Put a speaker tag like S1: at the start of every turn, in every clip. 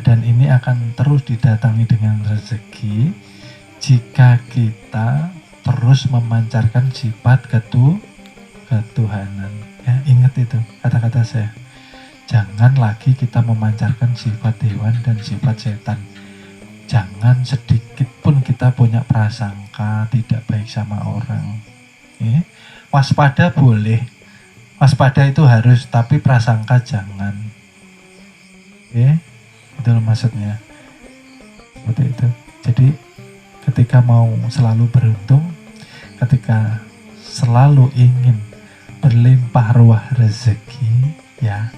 S1: badan ini akan terus didatangi dengan rezeki jika kita terus memancarkan sifat ketuhanan. Ya, ingat itu kata-kata saya. Jangan lagi kita memancarkan sifat hewan dan sifat setan. Jangan sedikit pun kita punya prasangka tidak baik sama orang. Ya. Waspada boleh, waspada itu harus, tapi prasangka jangan. Ya, itu maksudnya. Seperti itu. Jadi ketika mau selalu beruntung, ketika selalu ingin berlimpah ruah rezeki, ya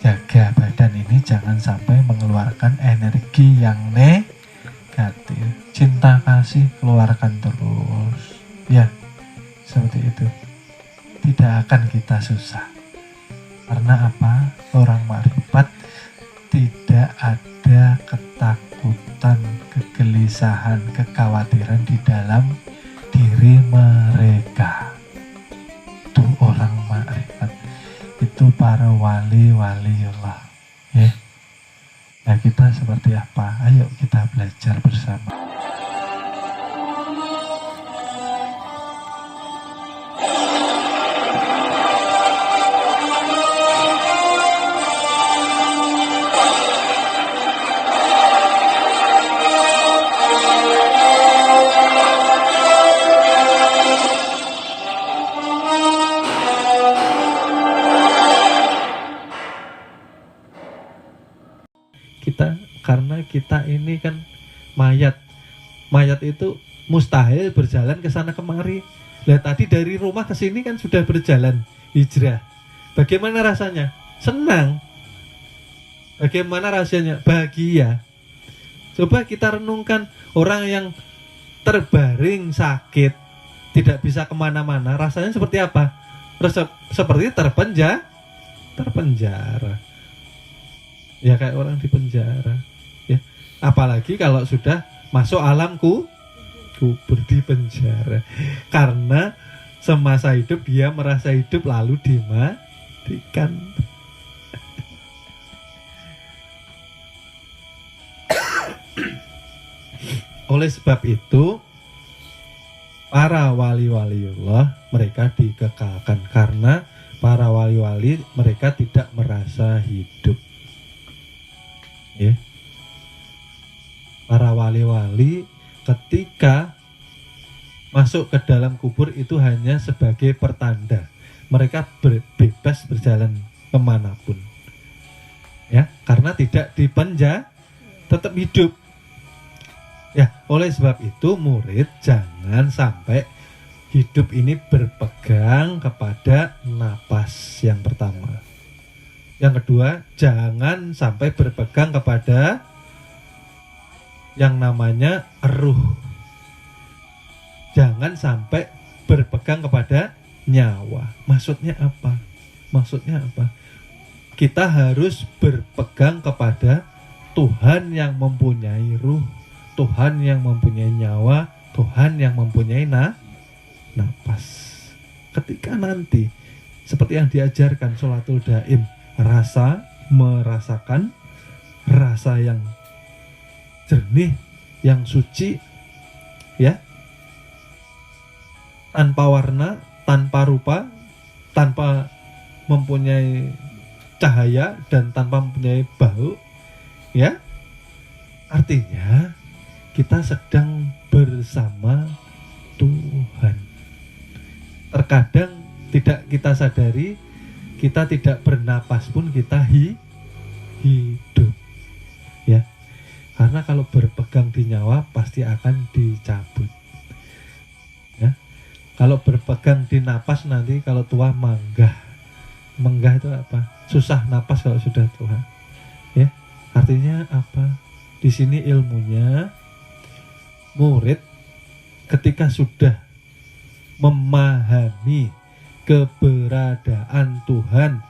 S1: jaga badan ini jangan sampai mengeluarkan energi yang negatif. Cinta kasih keluarkan terus, ya seperti itu. Tidak akan kita susah. Karena apa? Orang makrifat tidak ada ketakutan, kegelisahan, kekhawatiran di dalam diri mereka. Itu orang makrifat, itu para wali-waliullah, ya. Nah, kita seperti apa? Ayo kita belajar bersama. Karena kita ini kan mayat itu mustahil berjalan ke sana kemari. Lah tadi dari rumah ke sini kan sudah berjalan hijrah. Bagaimana rasanya? Senang. Bagaimana rasanya? Bahagia. Coba kita renungkan orang yang terbaring sakit, tidak bisa kemana-mana, rasanya seperti apa? Seperti terpenjara. Ya kayak orang di penjara. Ya, apalagi kalau sudah masuk alam kubur di penjara. Karena semasa hidup dia merasa hidup lalu dimatikan. Oleh sebab itu para wali-waliullah mereka dikekalkan karena para wali-wali mereka tidak merasa hidup. Ya. Para wali-wali ketika masuk ke dalam kubur itu hanya sebagai pertanda. Mereka bebas berjalan kemanapun. Ya, karena tidak dipenjara, tetap hidup. Ya, oleh sebab itu murid jangan sampai hidup ini berpegang kepada napas yang pertama. Yang kedua, jangan sampai berpegang kepada yang namanya ruh. Jangan sampai berpegang kepada nyawa. Maksudnya apa? Kita harus berpegang kepada Tuhan yang mempunyai ruh, Tuhan yang mempunyai nyawa, Tuhan yang mempunyai napas. Ketika nanti seperti yang diajarkan sholatul daim, merasakan rasa yang jernih, yang suci, ya, tanpa warna, tanpa rupa, tanpa mempunyai cahaya dan tanpa mempunyai bau, ya, artinya kita sedang bersama Tuhan. Terkadang tidak kita sadari, kita tidak bernapas pun kita hidup, ya. Karena kalau berpegang di nyawa pasti akan dicabut. Ya. Kalau berpegang di napas nanti kalau tua manggah. Menggah itu apa? Susah napas kalau sudah tua. Ya. Artinya apa? Di sini ilmunya murid ketika sudah memahami keberadaan Tuhan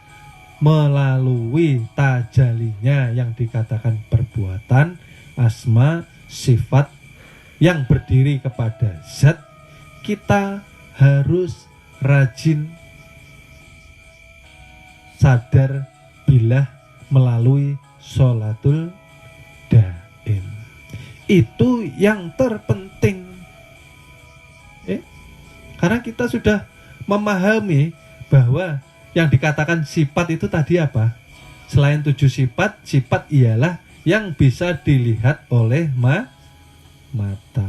S1: melalui tajalinya yang dikatakan perbuatan, asma, sifat yang berdiri kepada zat, kita harus rajin sadar bila melalui sholatul daim. Itu yang terpenting. Karena kita sudah memahami bahwa yang dikatakan sifat itu tadi apa? Selain 7 sifat, sifat ialah yang bisa dilihat oleh mata,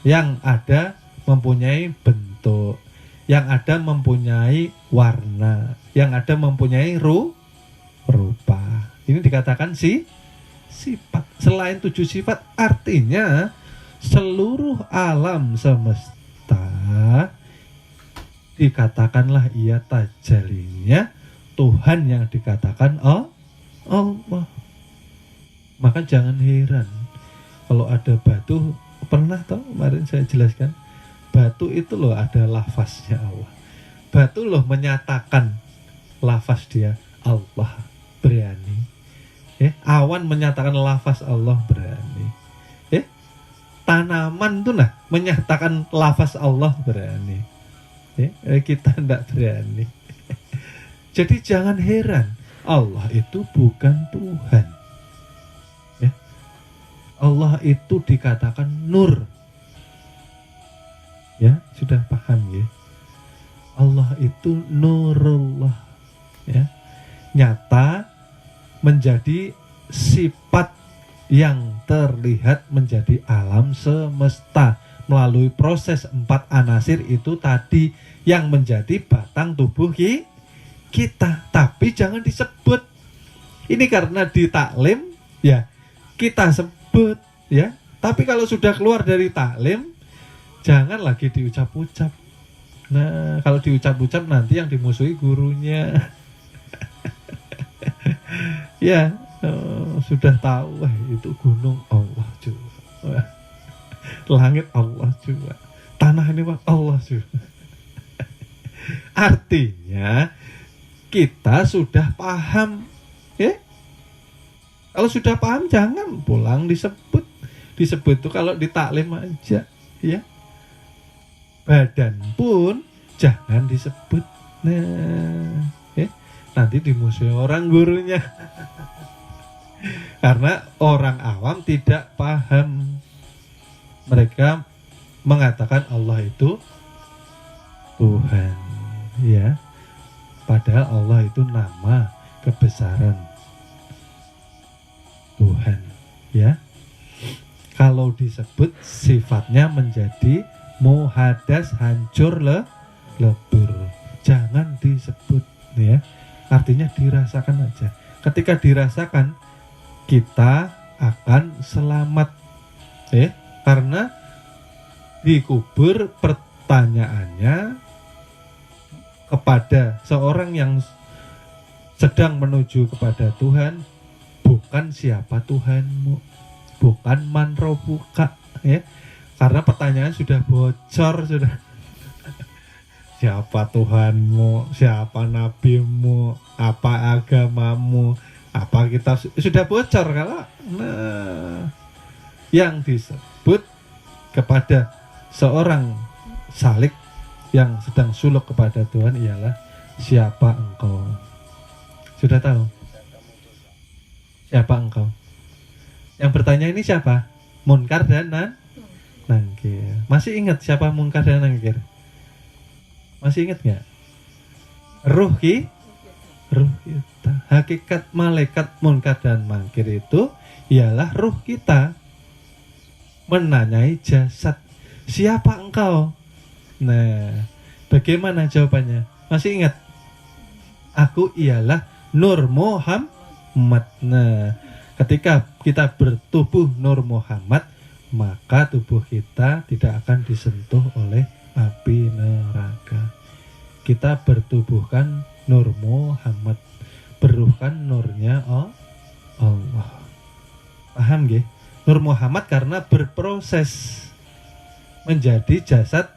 S1: yang ada mempunyai bentuk, yang ada mempunyai warna, yang ada mempunyai rupa. Ini dikatakan sifat. Selain 7 sifat, artinya seluruh alam semesta dikatakanlah ia tajalinya Tuhan yang dikatakan Allah. Maka jangan heran kalau ada batu, pernah tahu kemarin saya jelaskan, batu itu loh ada lafaznya Allah. Batu loh menyatakan lafaz dia Allah, berani. Awan menyatakan lafaz Allah, berani. Tanaman tuh nah menyatakan lafaz Allah, berani. Kita tidak berani. Jadi jangan heran, Allah itu bukan Tuhan. Allah itu dikatakan nur. Ya, sudah paham ya? Allah itu nurullah. Ya. Nyata menjadi sifat yang terlihat menjadi alam semesta melalui proses 4 anasir itu tadi yang menjadi batang tubuh kita. Tapi jangan disebut. Ini karena di taklim ya kita sebut ya. Tapi kalau sudah keluar dari taklim jangan lagi diucap-ucap. Nah, kalau diucap-ucap nanti yang dimusuhi gurunya. Ya, sudah tahu itu gunung Allah juga. Langit Allah juga. Tanah ini Allah juga. Artinya kita sudah paham. Kalau sudah paham jangan pulang disebut. Disebut itu kalau di taklim aja, ya. Badan pun jangan disebut. Nah, nanti dimusuhi orang gurunya. Karena orang awam tidak paham. Mereka mengatakan Allah itu Tuhan, ya. Padahal Allah itu nama kebesaran Tuhan, ya. Kalau disebut sifatnya menjadi muhadas, hancur, lebur. Jangan disebut, ya. Artinya dirasakan aja. Ketika dirasakan, kita akan selamat, karena dikubur pertanyaannya kepada seorang yang sedang menuju kepada Tuhan, bukan siapa Tuhanmu, bukan man robuka, ya. Karena pertanyaan sudah bocor, sudah. Siapa Tuhanmu, siapa nabimu, apa agamamu, apa kita sudah bocor kalau. Nah, yang disebut kepada seorang salik yang sedang suluk kepada Tuhan ialah siapa engkau. Sudah tahu? Siapa engkau? Yang bertanya ini siapa? Munkar dan Nangkir. Masih ingat siapa Munkar dan Nangkir? Masih ingat nggak? Ruh kita. Hakikat malaikat Munkar dan Nangkir itu ialah ruh kita menanyai jasad, siapa engkau? Nah, bagaimana jawabannya? Masih ingat? Aku ialah Nur Muhammad. Nah, ketika kita bertubuh Nur Muhammad, maka tubuh kita tidak akan disentuh oleh api neraka. Kita bertubuhkan Nur Muhammad, beruhkan nurnya Allah. Paham nggih? Nur Muhammad karena berproses menjadi jasad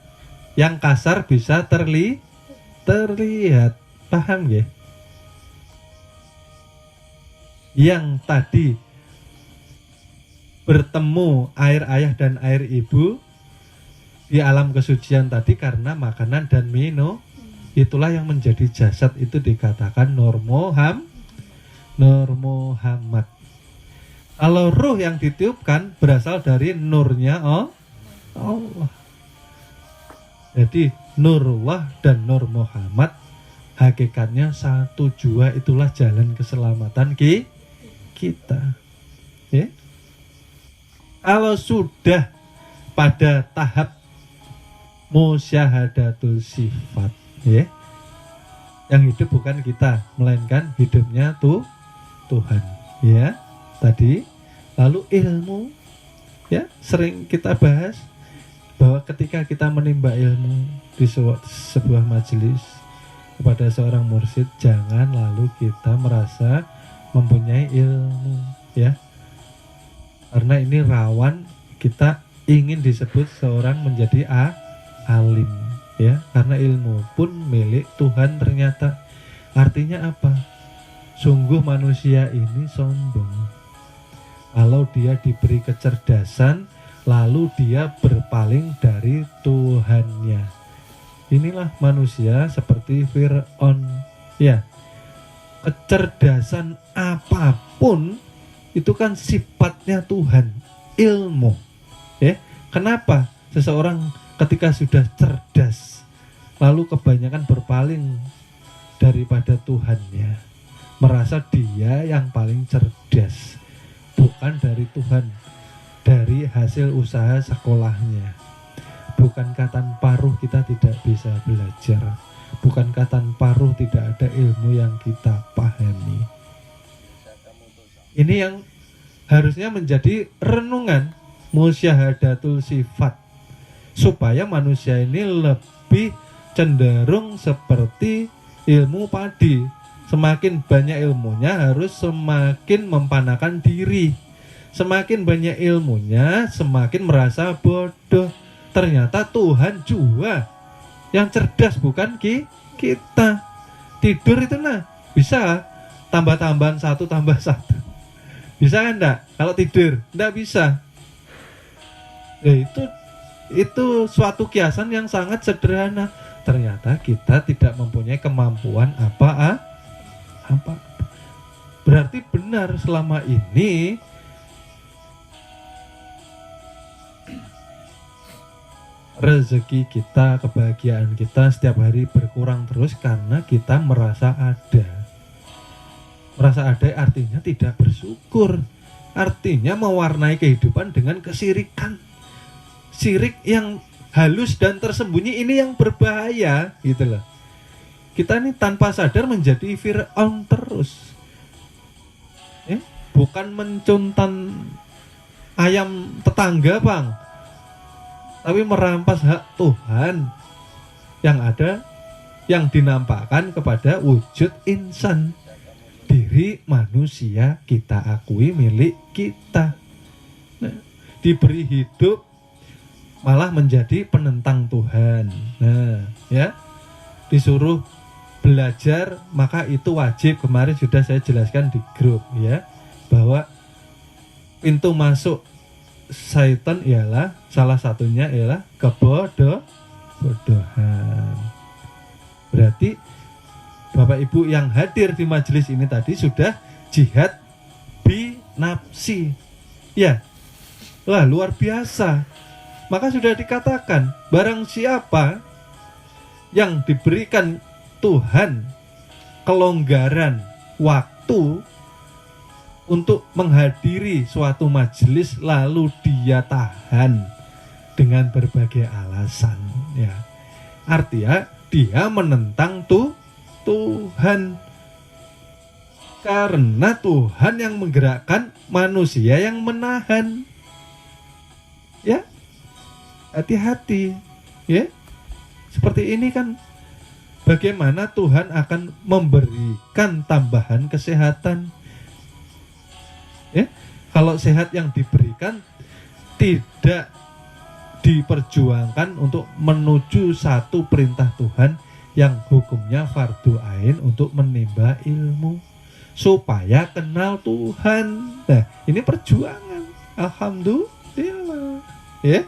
S1: yang kasar bisa terlihat. Paham nggih? Yang tadi bertemu air ayah dan air ibu di alam kesucian tadi karena makanan dan minum, itulah yang menjadi jasad, itu dikatakan Nur Muhammad. Kalau ruh yang ditiupkan berasal dari nurnya Allah. Jadi Nurullah dan Nur Muhammad hakikatnya satu jua, itulah jalan keselamatan kita. Ya. Kalau sudah pada tahap musyahadatul sifat, ya, yang hidup bukan kita, melainkan hidupnya Tuhan. Ya, tadi. Lalu ilmu, ya, sering kita bahas bahwa ketika kita menimba ilmu di sebuah majelis kepada seorang mursyid, jangan lalu kita merasa mempunyai ilmu, ya, karena ini rawan kita ingin disebut seorang menjadi alim, ya, karena ilmu pun milik Tuhan ternyata. Artinya apa? Sungguh manusia ini sombong kalau dia diberi kecerdasan lalu dia berpaling dari Tuhannya. Inilah manusia seperti Fir'aun, ya. Kecerdasan apapun itu kan sifatnya Tuhan, ilmu, ya. Kenapa seseorang ketika sudah cerdas lalu kebanyakan berpaling daripada Tuhannya, merasa dia yang paling cerdas, bukan dari Tuhan, dari hasil usaha sekolahnya. Bukankah tanpa ruh kita tidak bisa belajar? Bukankah tanpa ruh tidak ada ilmu yang kita pahami? Ini yang harusnya menjadi renungan musyahadatul sifat, supaya manusia ini lebih cenderung seperti ilmu padi. Semakin banyak ilmunya harus semakin mempanakan diri. Semakin banyak ilmunya semakin merasa bodoh. Ternyata Tuhan juga yang cerdas, bukan kita. Tidur itu bisa tambah-tambahan 1 tambah 1. Bisa kan enggak? Kalau tidur enggak bisa. Itu suatu kiasan yang sangat sederhana. Ternyata kita tidak mempunyai kemampuan apa. Berarti benar selama ini rezeki kita, kebahagiaan kita setiap hari berkurang terus karena kita merasa ada. Merasa ada artinya tidak bersyukur. Artinya mewarnai kehidupan dengan kesirikan. Sirik yang halus dan tersembunyi ini yang berbahaya, gitu loh. Kita ini tanpa sadar menjadi Fir'aun terus, bukan mencuntan ayam tetangga, Bang, tapi merampas hak Tuhan yang ada, yang dinampakkan kepada wujud insan. Diri manusia kita akui milik kita. Nah, diberi hidup malah menjadi penentang Tuhan. Nah, ya, disuruh belajar, maka itu wajib. Kemarin sudah saya jelaskan di grup, ya, bahwa pintu masuk syaitan ialah salah satunya ialah kebodohan. Berarti Bapak Ibu yang hadir di majelis ini tadi sudah jihad bi nafsi, ya. Wah, luar biasa. Maka sudah dikatakan, barang siapa yang diberikan Tuhan kelonggaran waktu untuk menghadiri suatu majelis lalu dia tahan dengan berbagai alasan, ya, artinya dia menentang Tuhan, karena Tuhan yang menggerakkan, manusia yang menahan, ya. Hati-hati, ya. Seperti ini kan bagaimana Tuhan akan memberikan tambahan kesehatan, ya. Kalau sehat yang diberikan tidak diperjuangkan untuk menuju satu perintah Tuhan yang hukumnya fardu ain untuk menimba ilmu supaya kenal Tuhan. Nah, ini perjuangan. Alhamdulillah, ya.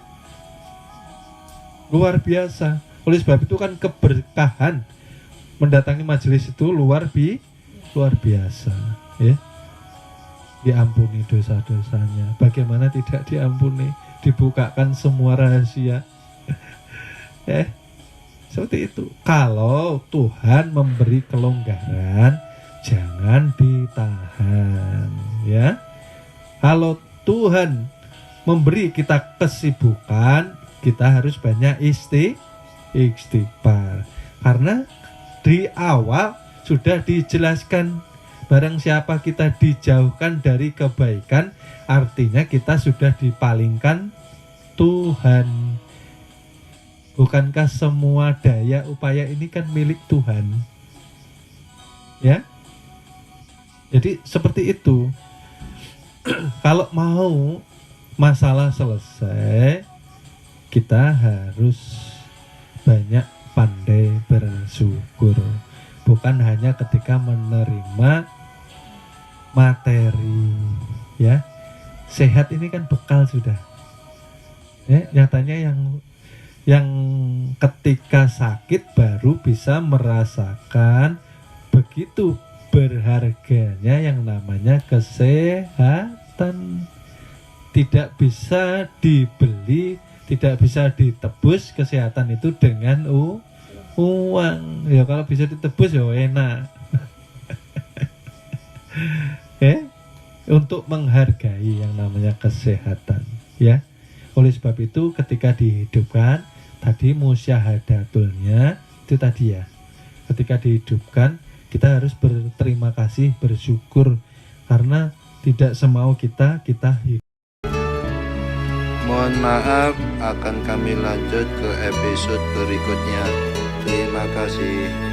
S1: Luar biasa. Oleh sebab itu kan keberkahan mendatangi majelis itu luar biasa, ya. diampuni dosa-dosanya. Bagaimana tidak diampuni? Dibukakan semua rahasia. Seperti itu. Kalau Tuhan memberi kelonggaran, jangan ditahan, ya. Kalau Tuhan memberi kita kesibukan, kita harus banyak istighfar. Karena di awal sudah dijelaskan, barang siapa kita dijauhkan dari kebaikan, artinya kita sudah dipalingkan Tuhan. Bukankah semua daya upaya ini kan milik Tuhan? Ya. Jadi seperti itu. Kalau mau masalah selesai, kita harus banyak pandai bersyukur. Bukan hanya ketika menerima materi, ya. Sehat ini kan bekal sudah. Ya, nyatanya yang ketika sakit baru bisa merasakan begitu berharganya yang namanya kesehatan. Tidak bisa dibeli, tidak bisa ditebus kesehatan itu dengan uang. Ya kalau bisa ditebus ya enak. Untuk menghargai yang namanya kesehatan, ya. Oleh sebab itu ketika dihidupkan, tadi musyahadatulnya itu tadi ya. Ketika dihidupkan, kita harus berterima kasih, bersyukur, karena tidak semau kita hidup.
S2: Mohon maaf, akan kami lanjut ke episode berikutnya. Terima kasih.